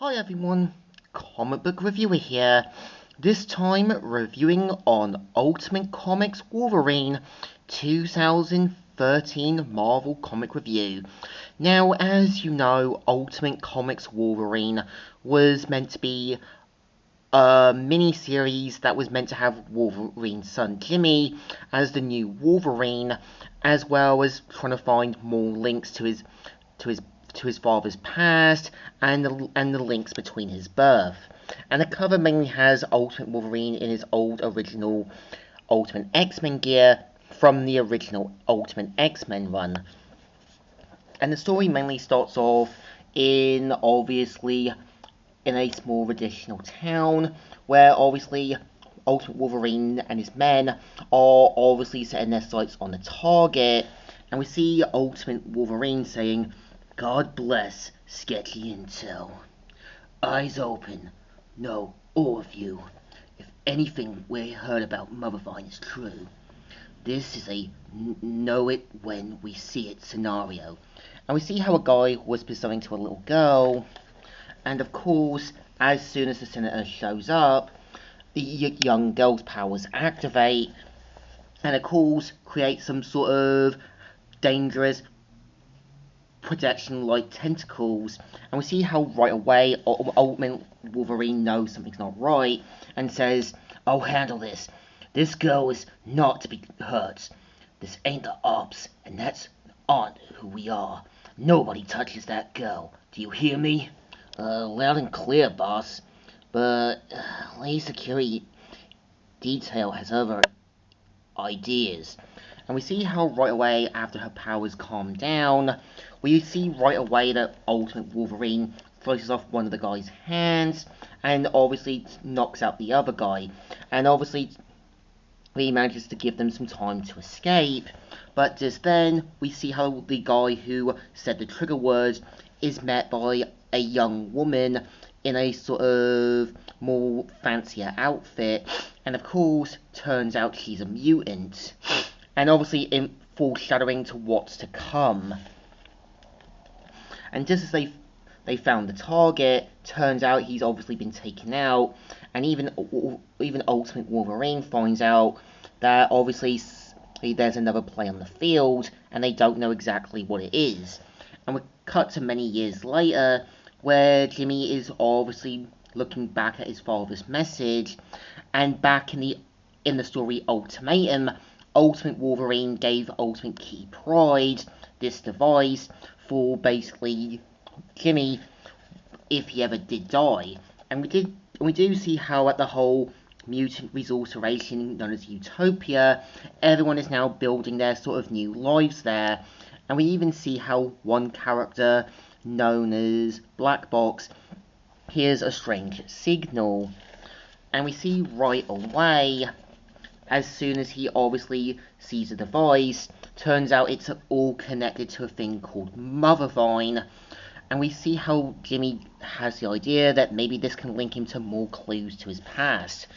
Hi everyone, Comic Book Reviewer here, this time reviewing on Ultimate Comics Wolverine 2013 Marvel Comic Review. Now, as you know, Ultimate Comics Wolverine was meant to be a mini-series that was meant to have Wolverine's son Jimmy as the new Wolverine, as well as trying to find more links to his father's past and the links between his birth. And the cover mainly has Ultimate Wolverine in his old original Ultimate X-Men gear from the original Ultimate X-Men run. And the story mainly starts off in a small additional town where obviously Ultimate Wolverine and his men are obviously setting their sights on the target, and we see Ultimate Wolverine saying, "God bless sketchy intel. Eyes open. Know all of you. If anything we heard about Mothervine is true, this is a know it when we see it scenario." And we see how a guy whispers something to a little girl, and of course, as soon as the senator shows up, the young girl's powers activate, and of course create some sort of dangerous projection-like tentacles. And we see how right away Ultimate Wolverine knows something's not right and says, "I'll handle this. This girl is not to be hurt. This ain't the ops, and that's aren't who we are. Nobody touches that girl. Do you hear me?" Loud and clear, boss. But Lady Security Detail has other ideas. And we see how right away, after her powers calm down, we see right away that Ultimate Wolverine slices off one of the guy's hands, and obviously knocks out the other guy. And obviously, he manages to give them some time to escape. But just then, we see how the guy who said the trigger word is met by a young woman in a sort of more fancier outfit, and of course turns out she's a mutant, and obviously in foreshadowing to what's to come. And just as they found the target, turns out he's obviously been taken out, and even Ultimate Wolverine finds out that obviously there's another play on the field, and they don't know exactly what it is. And we cut to many years later, where Jimmy is obviously looking back at his father's message, and back in the story Ultimatum, Ultimate Wolverine gave Ultimate Key Pride this device for basically Jimmy if he ever did die. And we do see how at the whole mutant resource erasing known as Utopia, everyone is now building their sort of new lives there. And we even see how one character known as Black Box hears a strange signal, and we see right away, as soon as he obviously sees the device, turns out it's all connected to a thing called Mothervine. And we see how Jimmy has the idea that maybe this can link him to more clues to his past.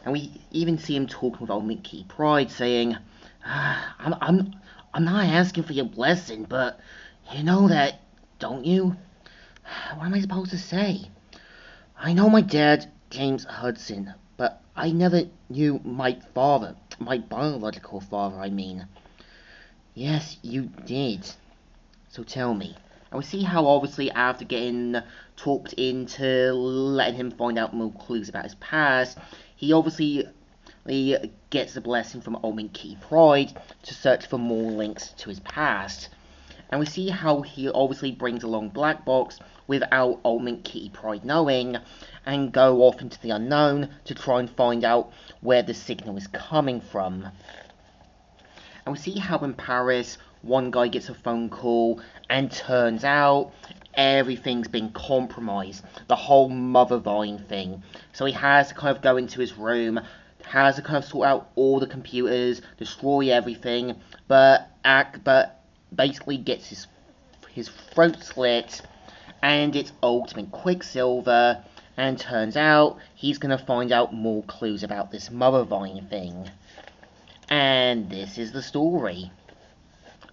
And we even see him talking with old Mickey Pride, saying, I'm not asking for your blessing, but you know that, don't you? What am I supposed to say? I know my dad, James Hudson, but I never knew my father, my biological father, I mean. Yes, you did. So tell me. And we see how obviously after getting talked into letting him find out more clues about his past, he obviously gets the blessing from Ultimate Key Pride to search for more links to his past. And we see how he obviously brings along Black Box without Ultimate Key Pride knowing, and go off into the unknown to try and find out where the signal is coming from. And we see how in Paris, one guy gets a phone call, and turns out everything's been compromised. The whole Mothervine thing. So he has to kind of go into his room, has to kind of sort out all the computers, destroy everything, but basically gets his throat slit, and it's Ultimate Quicksilver, and turns out he's going to find out more clues about this Mothervine thing. And this is the story.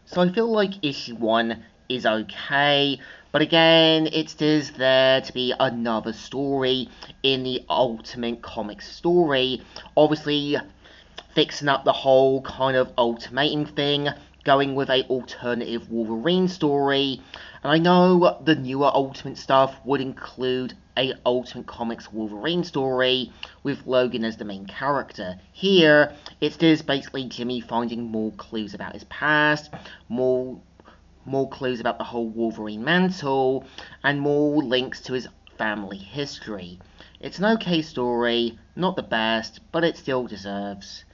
So I feel like issue 1 is okay, but again, it is there to be another story in the Ultimate Comics story. Obviously, fixing up the whole kind of ultimatum thing, going with a alternative Wolverine story. And I know the newer Ultimate stuff would include a Ultimate Comics Wolverine story with Logan as the main character. Here, it is basically Jimmy finding more clues about his past, more clues about the whole Wolverine mantle, and more links to his family history. It's an okay story, not the best, but it still deserves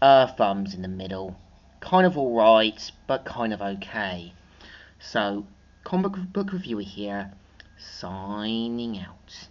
thumbs in the middle. Kind of alright, but kind of okay. So, comic book reviewer here, signing out.